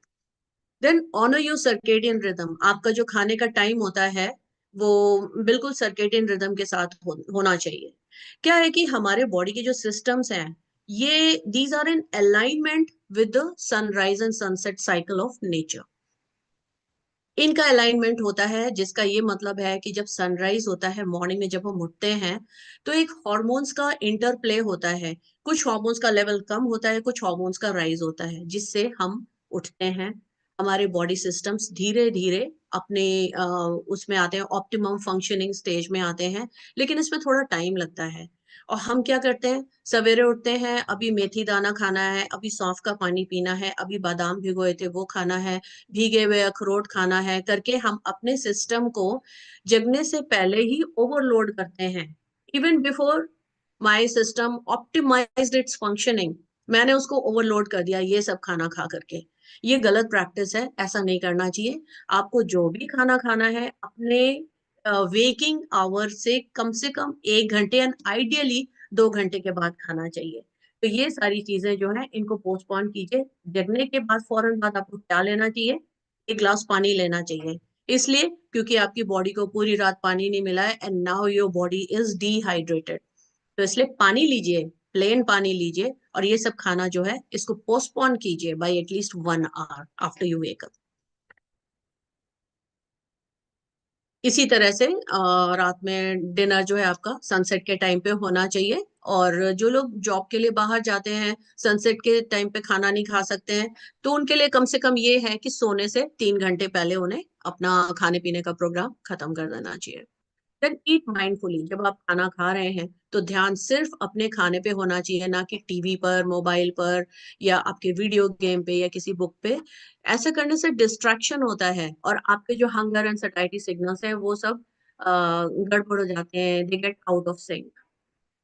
Then honour your circadian rhythm. आपका जो खाने का टाइम होता है वो बिल्कुल सर्केडियन रिदम के साथ होना चाहिए। क्या है कि हमारे बॉडी के जो सिस्टम्स हैं ये these are in alignment with the sunrise and sunset cycle of nature. इनका अलाइनमेंट होता है जिसका ये मतलब है कि जब सनराइज होता है मॉर्निंग में जब हम उठते हैं तो एक हॉर्मोन्स का इंटरप्ले होता है। कुछ हॉर्मोन्स का लेवल कम होता है, कुछ हॉर्मोन्स का राइज होता है, जिससे हम उठते हैं। हमारे बॉडी सिस्टम्स धीरे धीरे अपने उसमें आते हैं, ऑप्टिमम फंक्शनिंग स्टेज में आते हैं। लेकिन इसमें थोड़ा टाइम लगता है। और हम क्या करते हैं, सवेरे उठते हैं, अभी मेथी दाना खाना है, अभी सौंफ का पानी पीना है, अभी बादाम भिगोए थे वो खाना है, भीगे हुए अखरोट खाना है करके हम अपने सिस्टम को जगने से पहले ही ओवरलोड करते हैं। Even before my system optimised its functioning, मैंने उसको ओवरलोड कर दिया ये सब खाना खा करके। ये गलत प्रैक्टिस है, ऐसा नहीं करना चाहिए। आपको जो भी खाना खाना है अपने वेकिंग आवर से कम 1 घंटे एंड आइडियली 2 घंटे के बाद खाना चाहिए। तो ये सारी चीजें जो है इनको पोस्टपोन कीजिए। जगने के बाद फौरन बाद आपको क्या लेना चाहिए, 1 गिलास पानी लेना चाहिए। इसलिए क्योंकि आपकी बॉडी को पूरी रात पानी नहीं मिला है and now your body is dehydrated. तो इसलिए पानी लीजिए, प्लेन पानी लीजिए, और ये सब खाना जो है इसको पोस्टपोन कीजिए bye at least 1 hour after you wake up. इसी तरह से रात में डिनर जो है आपका सनसेट के टाइम पे होना चाहिए। और जो लोग जॉब के लिए बाहर जाते हैं, सनसेट के टाइम पे खाना नहीं खा सकते हैं, तो उनके लिए कम से कम ये है कि सोने से 3 घंटे पहले उन्हें अपना खाने पीने का प्रोग्राम खत्म कर देना चाहिए। Then eat mindfully. जब आप खाना खा रहे हैं तो ध्यान सिर्फ अपने खाने पे होना चाहिए, ना कि टीवी पर, मोबाइल पर, या आपके वीडियो गेम पे, या किसी बुक पे। ऐसा करने से डिस्ट्रैक्शन होता है और आपके जो हंगर एंड सटाइटी सिग्नल्स हैं वो सब गड़बड़ हो जाते हैं, they get out of sync.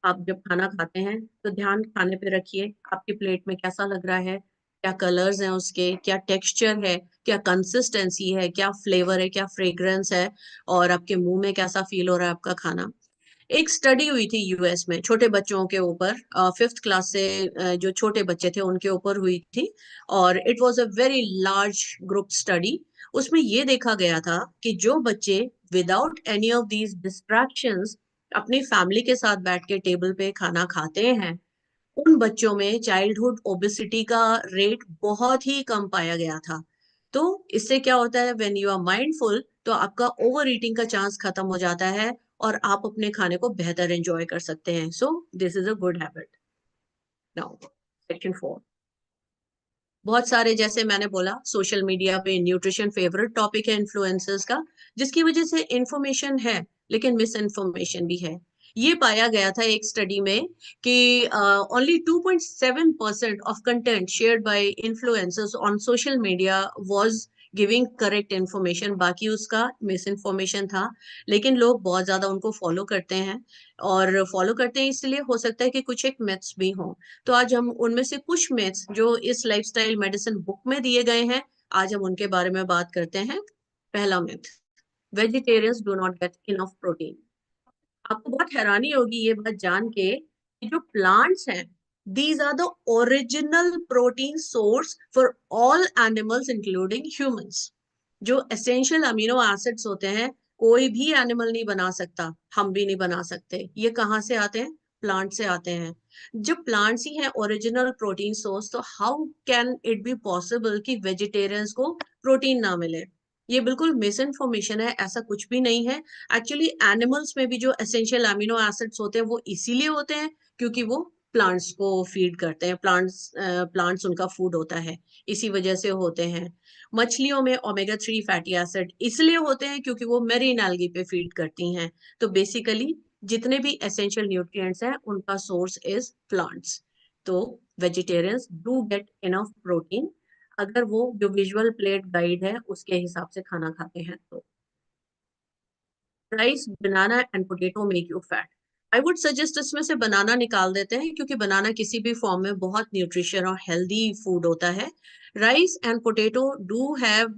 आप जब खाना खाते हैं तो ध्यान खाने पे रखिए, आपकी प्लेट में कैसा लग रहा है, क्या कलर्स हैं उसके, क्या टेक्सचर है, क्या कंसिस्टेंसी है, क्या फ्लेवर है, क्या फ्रेग्रेंस है, और आपके मुंह में कैसा फील हो रहा है आपका खाना। एक स्टडी हुई थी यूएस में छोटे बच्चों के ऊपर, 5th क्लास से जो छोटे बच्चे थे उनके ऊपर हुई थी। और it was a very large group study. उसमें ये देखा गया था कि जो बच्चे without any of these distractions अपनी फैमिली के साथ बैठ के टेबल पे खाना खाते हैं, उन बच्चों में चाइल्डहुड ओबेसिटी का रेट बहुत ही कम पाया गया था। तो इससे क्या होता है, व्हेन यू आर माइंडफुल तो आपका ओवर ईटिंग का चांस खत्म हो जाता है और आप अपने खाने को बेहतर एंजॉय कर सकते हैं। सो this is a good habit. Now section 4। बहुत सारे, जैसे मैंने बोला, सोशल मीडिया पे न्यूट्रिशन फेवरेट टॉपिक है इन्फ्लुएंसर्स का, जिसकी वजह से इंफॉर्मेशन है लेकिन मिस इन्फॉर्मेशन भी है। ये पाया गया था एक स्टडी में कि only 2.7% of content shared by influencers on social media was giving correct information, बाकी उसका मिस इन्फॉर्मेशन था। लेकिन लोग बहुत ज्यादा उनको फॉलो करते हैं, और फॉलो करते हैं इसलिए हो सकता है कि कुछ एक मिथ्स भी हों। तो आज हम उनमें से कुछ मिथ्स जो इस लाइफस्टाइल मेडिसिन बुक में दिए गए हैं, आज हम उनके बारे में बात करते हैं। पहला myth, vegetarians do not get enough protein. आपको बहुत हैरानी होगी ये बात जान के कि जो प्लांट्स हैं, these are the original protein source for all animals including humans. जो एसेंशियल अमीनो एसिड्स होते हैं कोई भी एनिमल नहीं बना सकता, हम भी नहीं बना सकते। ये कहाँ से आते हैं, प्लांट से आते हैं। जब प्लांट्स ही हैं ओरिजिनल प्रोटीन सोर्स, तो how can it be possible कि वेजिटेरियंस को प्रोटीन ना मिले। ये बिल्कुल मिस इन्फॉर्मेशन है, ऐसा कुछ भी नहीं है। एक्चुअली एनिमल्स में भी जो एसेंशियल अमीनो एसिड्स होते हैं वो इसीलिए होते हैं क्योंकि वो प्लांट्स को फीड करते हैं, प्लांट्स उनका फूड होता है, इसी वजह से होते हैं। मछलियों में ओमेगा 3 फैटी एसिड इसलिए होते हैं क्योंकि वो मेरीन एल्गी पे फीड करती हैं। तो बेसिकली जितने भी एसेंशियल न्यूट्रिएंट्स हैं उनका सोर्स इज प्लांट्स। तो vegetarians do get enough protein, अगर वो, जो विजुअल प्लेट गाइड है उसके हिसाब से खाना खाते हैं तो। Rice, banana and potato make you fat. I would suggest इसमें से बनाना निकाल देते हैं, क्योंकि बनाना किसी भी फॉर्म में बहुत न्यूट्रिशन और हेल्दी फूड होता है। Rice and potato do have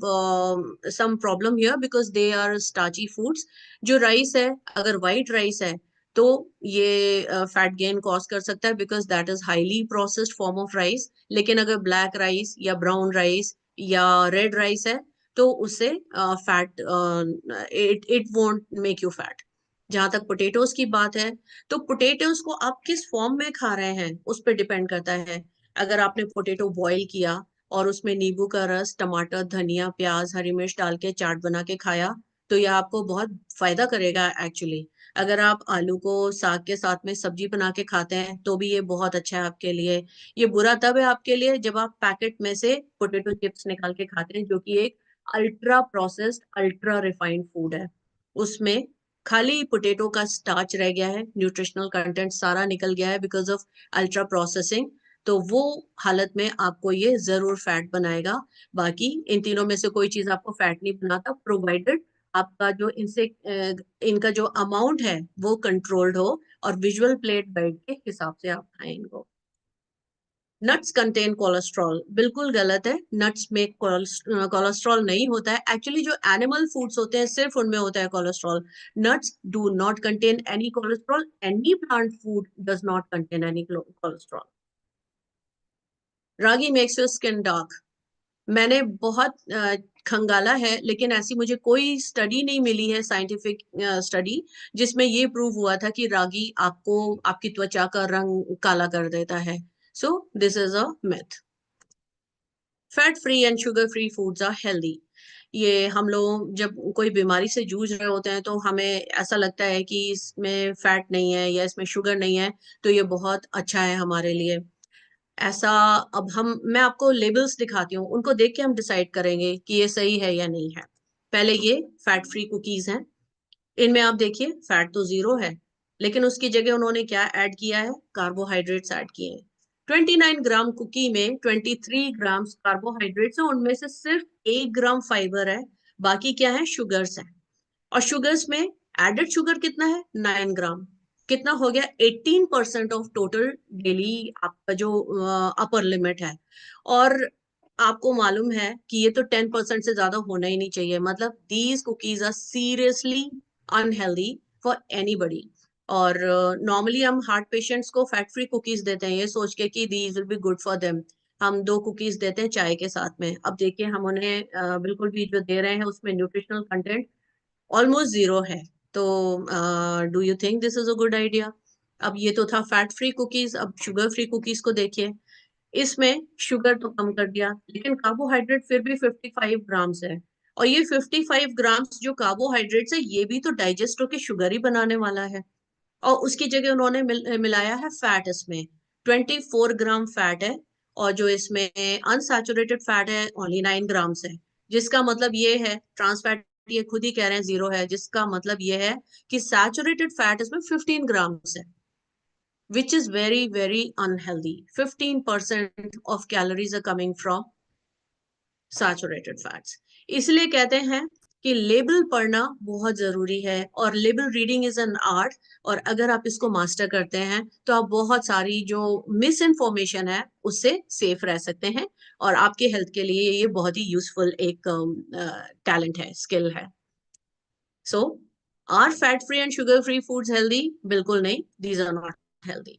some problem here because they are starchy foods. जो राइस है, अगर वाइट राइस है तो ये फैट गेन कॉज कर सकता है, because that is highly processed form of rice. लेकिन अगर ब्लैक राइस या ब्राउन राइस या रेड राइस है तो उससे fat, it it won't make you fat. जहां तक पोटेटोज की बात है, तो पोटेटोज को आप किस फॉर्म में खा रहे हैं उस पर डिपेंड करता है। अगर आपने पोटेटो बॉईल किया और उसमें नींबू का रस, टमाटर, धनिया, प्याज, हरी मिर्च डाल के चाट बना के खाया, तो यह आपको बहुत फायदा करेगा एक्चुअली। अगर आप आलू को साग के साथ में सब्जी बना के खाते हैं तो भी ये बहुत अच्छा है आपके लिए। ये बुरा तब है आपके लिए जब आप पैकेट में से पोटेटो चिप्स निकाल के खाते हैं, जो कि एक ultra processed, ultra refined food है। उसमें खाली पोटेटो का स्टार्च रह गया है, न्यूट्रिशनल कंटेंट सारा निकल गया है बिकॉज ऑफ अल्ट्रा प्रोसेसिंग। तो वो हालत में आपको ये जरूर फैट बनाएगा। बाकी इन तीनों में से कोई चीज आपको फैट नहीं बनाता, प्रोवाइडेड आपका जो इनसे इनका जो अमाउंट है वो कंट्रोल्ड हो और विजुअल प्लेट डाइट के हिसाब से आप खाएं इनको। नट्स कंटेन कोलेस्ट्रॉल, बिल्कुल गलत है। नट्स में कोलेस्ट्रॉल नहीं होता है। एक्चुअली जो एनिमल फूड्स होते हैं सिर्फ उनमें होता है cholesterol. Nuts do not contain any cholesterol, any plant food does not contain any cholesterol. Ragi makes your skin dark, मैंने बहुत खंगाला है, लेकिन ऐसी मुझे कोई स्टडी नहीं मिली है, साइंटिफिक स्टडी, जिसमें ये प्रूव हुआ था कि रागी आपको आपकी त्वचा का रंग काला कर देता है। So this is a myth. Fat free and sugar free foods are healthy. ये हम लोग जब कोई बीमारी से जूझ रहे होते हैं तो हमें ऐसा लगता है कि इसमें फैट नहीं है या इसमें शुगर नहीं है, तो ये बहुत अच्छा है हमारे लिए। ऐसा, अब हम मैं आपको लेबल्स दिखाती हूँ, उनको देख के हम डिसाइड करेंगे कि ये सही है या नहीं है। पहले ये फैट फ्री कुकीज हैं। इनमें आप देखिए फैट तो जीरो है, लेकिन उसकी जगह उन्होंने क्या ऐड किया है, कार्बोहाइड्रेट्स ऐड किए हैं। 29 ग्राम कुकी में 23 ग्राम कार्बोहाइड्रेट्स है, उनमें से सिर्फ 1 ग्राम फाइबर है, बाकी क्या है, शुगर्स है। और शुगर्स में एडेड शुगर कितना है, 9 ग्राम। कितना हो गया, 18% ऑफ टोटल डेली आपका जो अपर लिमिट है। और आपको मालूम है कि ये तो 10% से ज्यादा होना ही नहीं चाहिए। मतलब these cookies are seriously unhealthy for anybody. और नॉर्मली हम हार्ट पेशेंट्स को फैट फ्री कुकीज देते हैं, ये सोच के कि these will be good for them. हम 2 कुकीज देते हैं चाय के साथ में। अब देखिए हम उन्हें बिल्कुल भी जो दे रहे हैं उसमें न्यूट्रिशनल कंटेंट ऑलमोस्ट जीरो है। तो do you think this is a good idea? अब ये तो था फैट फ्री कुकीज, अब शुगर फ्री कुकीज को देखिए। इसमें शुगर तो कम कर दिया, लेकिन कार्बोहाइड्रेट फिर भी 55 ग्राम्स है। और ये 55 ग्राम्स जो कार्बोहाइड्रेट्स है, ये भी तो डाइजेस्ट होकर शुगर ही बनाने वाला है। और उसकी जगह उन्होंने मिलाया है फैट इसमें। 24 ग्राम फैट है। और जो इसमें अनसैचुरेटेड फैट है ओनली 9 ग्राम्स है। जिसका मतलब ये है, ट्रांस फैट ये खुद ही कह रहे हैं जीरो है, जिसका मतलब ये है कि सैचुरेटेड फैट इसमें 15 ग्राम्स है, which is very very unhealthy. 15% of calories are coming from saturated fats. इसलिए कहते हैं कि लेबल पढ़ना बहुत जरूरी है, और label reading is an art. और अगर आप इसको मास्टर करते हैं तो आप बहुत सारी जो मिस इन्फॉर्मेशन है उससे सेफ रह सकते हैं। और आपके हेल्थ के लिए ये बहुत ही यूजफुल एक टैलेंट है, स्किल है। So are fat free and sugar free foods healthy? बिल्कुल नहीं, these are not healthy.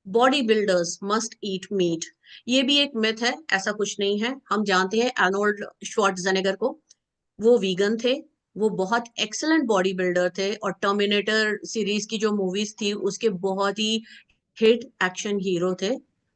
Body builders must eat meat, ये भी एक मिथ है, ऐसा कुछ नहीं है। हम जानते हैं आर्नोल्ड श्वार्ट्जनेगर को, वो वीगन थे। वो बहुत एक्सलेंट बॉडी बिल्डर थे, और टर्मिनेटर सीरीज की जो मूवीज थी उसके बहुत ही हिट एक्शन हीरो थे।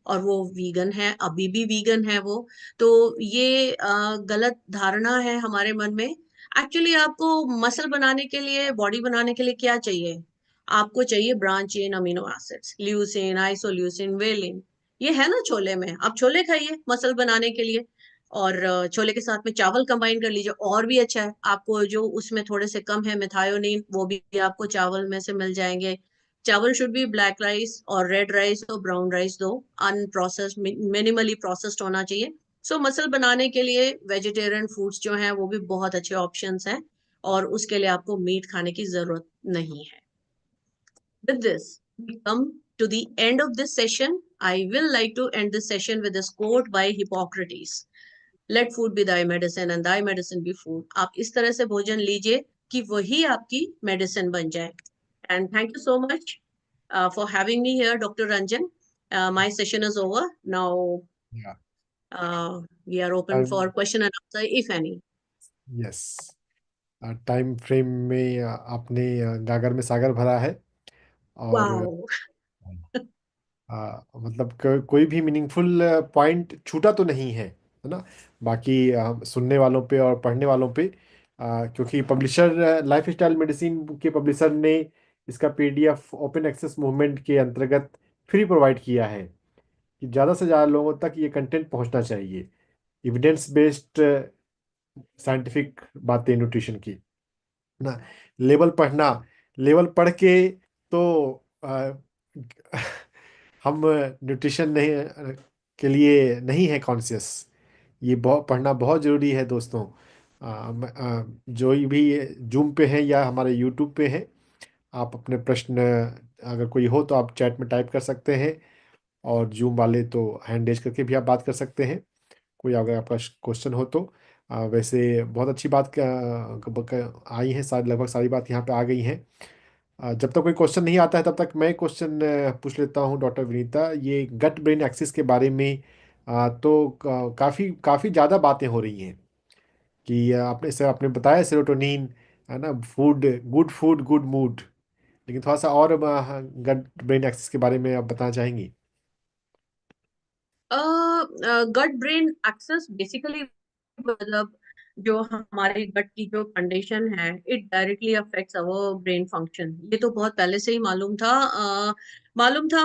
और वो वीगन है, अभी भी वीगन है वो। तो ये गलत धारणा है हमारे मन में। एक्चुअली आपको मसल बनाने के लिए, बॉडी बनाने के लिए क्या चाहिए? आपको चाहिए branch chain amino acids, leucine, isoleucine, valine. ये है ना छोले में, आप छोले खाइए मसल बनाने के लिए। और छोले के साथ में चावल कंबाइन कर लीजिए, और भी अच्छा है। आपको जो उसमें थोड़े से कम है मेथायोनिन, वो भी आपको चावल में से मिल जाएंगे। चावल शुड बी ब्लैक राइस और रेड राइस और ब्राउन राइस, दो अनप्रोसेस्ड, मिनिमली प्रोसेस्ड होना चाहिए। सो मसल बनाने के लिए वेजिटेरियन फूड्स जो हैं वो भी बहुत अच्छे ऑप्शंस हैं। और उसके लिए आपको मीट खाने की जरूरत नहीं है. With this, we come to the end of this session. I will like to end this session with this quote by Hippocrates. Let food be thy medicine and thy medicine be food. आप इस तरह से भोजन लीजिए कि वही आपकी medicine बन जाए. And thank you so much for having me here, Dr. Ranjan. My session is over. Now या we are open time, for question and answer, if any. Yes, time frame में आपने गागर में सागर भरा है। और Wow. मतलब कोई भी मीनिंगफुल पॉइंट छूटा तो नहीं है ना। बाकी सुनने वालों पे और पढ़ने वालों पे, क्योंकि पब्लिशर लाइफ स्टाइल मेडिसिन के पब्लिशर ने इसका पीडीएफ ओपन एक्सेस मूवमेंट के अंतर्गत फ्री प्रोवाइड किया है कि ज़्यादा से ज़्यादा लोगों तक ये कंटेंट पहुंचना चाहिए। एविडेंस बेस्ड साइंटिफिक बातें न्यूट्रिशन की ना। लेवल पढ़ना, लेवल पढ़ के तो हम न्यूट्रिशन नहीं के लिए नहीं है कॉन्शियस। ये बहुत पढ़ना बहुत ज़रूरी है दोस्तों। जो भी जूम पे हैं या हमारे यूट्यूब पे हैं, आप अपने प्रश्न अगर कोई हो तो आप चैट में टाइप कर सकते हैं, और जूम वाले तो हैंड रेज करके भी आप बात कर सकते हैं, कोई अगर आपका क्वेश्चन हो तो। वैसे बहुत अच्छी बात आई है, सारी लगभग सारी बात यहाँ पे आ गई हैं। जब तक कोई क्वेश्चन नहीं आता है तब तक मैं क्वेश्चन पूछ लेता हूँ डॉक्टर विनीता। ये गट ब्रेन एक्सिस के बारे में तो काफ़ी काफ़ी ज़्यादा बातें हो रही हैं कि आपने बताया सेरोटोनिन, है ना, फूड गुड मूड। लेकिन थोड़ा सा और गट ब्रेन एक्सिस के बारे में आप बताना चाहेंगी? गट ब्रेन एक्सेस बेसिकली मतलब जो हमारे गट की जो कंडीशन है, it directly affects our brain function. ये तो बहुत पहले से ही मालूम था.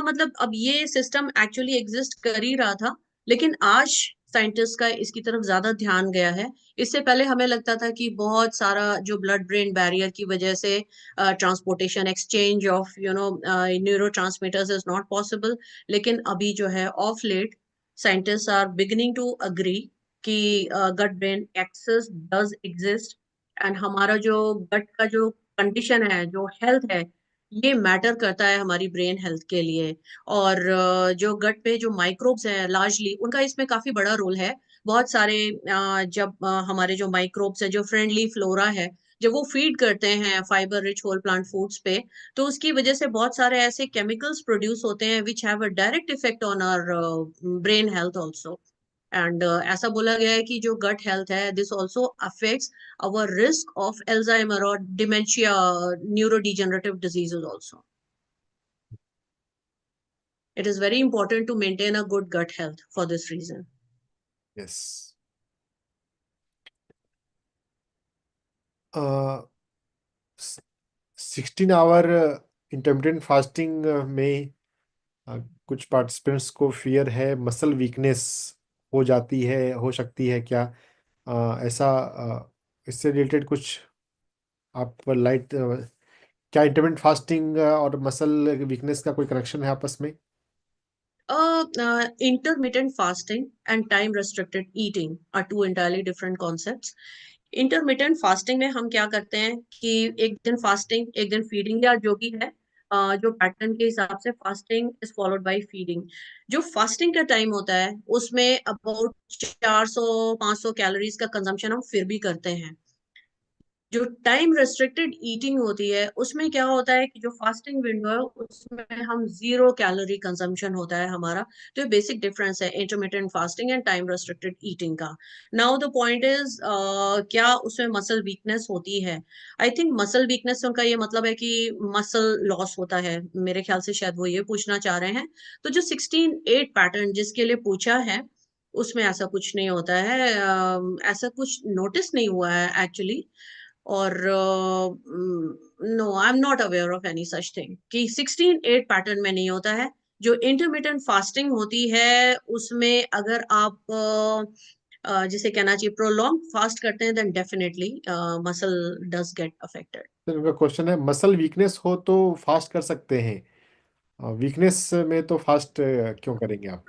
मतलब अब ये सिस्टम एक्चुअली एग्जिस्ट कर ही रहा था, लेकिन आज साइंटिस्ट का इसकी तरफ ज्यादा ध्यान गया है. इससे पहले हमें लगता था कि बहुत सारा जो ब्लड ब्रेन बैरियर की वजह से transportation exchange of neurotransmitters is not possible. लेकिन अभी जो है of late scientists are beginning to agree कि gut brain axis does exist. And हमारा जो गट का जो कंडीशन है, जो हेल्थ है, ये मैटर करता है हमारी ब्रेन हेल्थ के लिए. और जो गट पे जो माइक्रोब्स हैं लार्जली, उनका इसमें काफी बड़ा रोल है. बहुत सारे जब हमारे जो माइक्रोब्स है, जो फ्रेंडली फ्लोरा है, जब वो फीड करते हैं fibre rich whole plant foods पे, तो उसकी वजह से बहुत सारे ऐसे केमिकल्स प्रोड्यूस होते हैं which have a direct effect on our brain health also. And ऐसा बोला गया है कि जो गट हेल्थ है, this also affects our risk of Alzheimer और dementia, neuro degenerative diseases also. It is very important to maintain a good gut health for this reason. Yes. 16 hour intermittent fasting में कुछ participants को fear है muscle weakness हो जाती है, हो सकती है क्या? ऐसा इससे रिलेटेड कुछ आप लाइट, क्या इंटरमिटेंट फास्टिंग और मसल वीकनेस का कोई कनेक्शन है आपस में? Intermittent fasting and time restricted eating are two entirely different concepts. Intermittent fasting में हम क्या करते हैं कि एक दिन फास्टिंग, एक दिन फीडिंग, या जो भी है, जो पैटर्न के हिसाब से fasting is followed by feeding. जो फास्टिंग का टाइम होता है, उसमें अबाउट 400-500 कैलोरीज का कंजम्पशन हम फिर भी करते हैं. जो टाइम रेस्ट्रिक्टेड ईटिंग होती है, उसमें क्या होता है कि जो फास्टिंग विंडो है, उसमें हम 0 कैलोरी कंजम्पशन होता है हमारा. तो ये बेसिक डिफरेंस है intermittent fasting and time restricted eating का. नाउ द पॉइंट इज, क्या उसमें मसल वीकनेस होती है? आई थिंक मसल वीकनेस से उनका ये मतलब है कि मसल लॉस होता है. मेरे ख्याल से शायद वो ये पूछना चाह रहे हैं. तो जो 16-8 पैटर्न जिसके लिए पूछा है, उसमें ऐसा कुछ नहीं होता है. ऐसा कुछ नोटिस नहीं हुआ है एक्चुअली. और no, I am not aware of any such thing कि 16-8 पैटर्न में नहीं होता है. जो इंटरमिटेंट फास्टिंग होती है, उसमें अगर आप जिसे कहना चाहिए प्रोलॉन्ग फास्ट करते हैं, then definitely muscle does get affected. तो उनका क्वेश्चन है मसल वीकनेस हो तो फास्ट कर सकते हैं, वीकनेस में तो फास्ट क्यों करेंगे आप?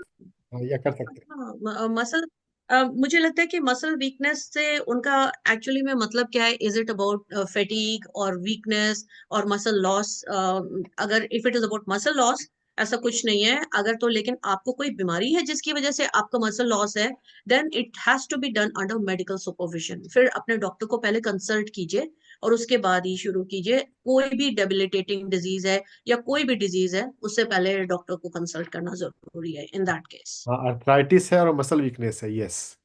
या कर सकते हैं? मसल मुझे लगता है कि मसल वीकनेस से उनका एक्चुअली में मतलब क्या है, इज इट अबाउट फैटीग और वीकनेस और मसल लॉस? अगर if it is about muscle loss, ऐसा कुछ नहीं है। अगर तो लेकिन आपको कोई बीमारी है जिसकी वजह से आपका मसल लॉस है, then it has to be done under medical supervision. फिर अपने डॉक्टर को पहले कंसल्ट कीजिए और उसके बाद ही शुरू कीजिए। कोई भी डेबिलिटेटिंग डिजीज है या कोई भी डिजीज है, उससे पहले डॉक्टर को कंसल्ट करना जरूरी है इन दैट केस। हाँ, आर्थराइटिस है और मसल वीकनेस है, यस।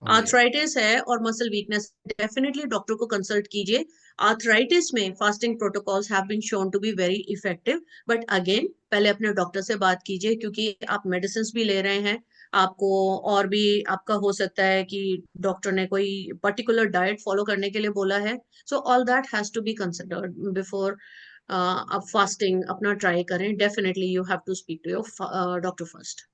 हाँ जी। आर्थराइटिस है और मसल वीकनेस, डेफिनेटली डॉक्टर को कंसल्ट कीजिए। आर्थराइटिस में fasting protocols have been shown to be very effective, but again पहले अपने डॉक्टर से बात कीजिए, क्योंकि आप मेडिसिन भी ले रहे हैं। आपको और भी आपका हो सकता है कि डॉक्टर ने कोई पर्टिकुलर डाइट फॉलो करने के लिए बोला है। So all that has to be considered before आप फास्टिंग अपना ट्राई करें। Definitely you have to speak to your doctor first.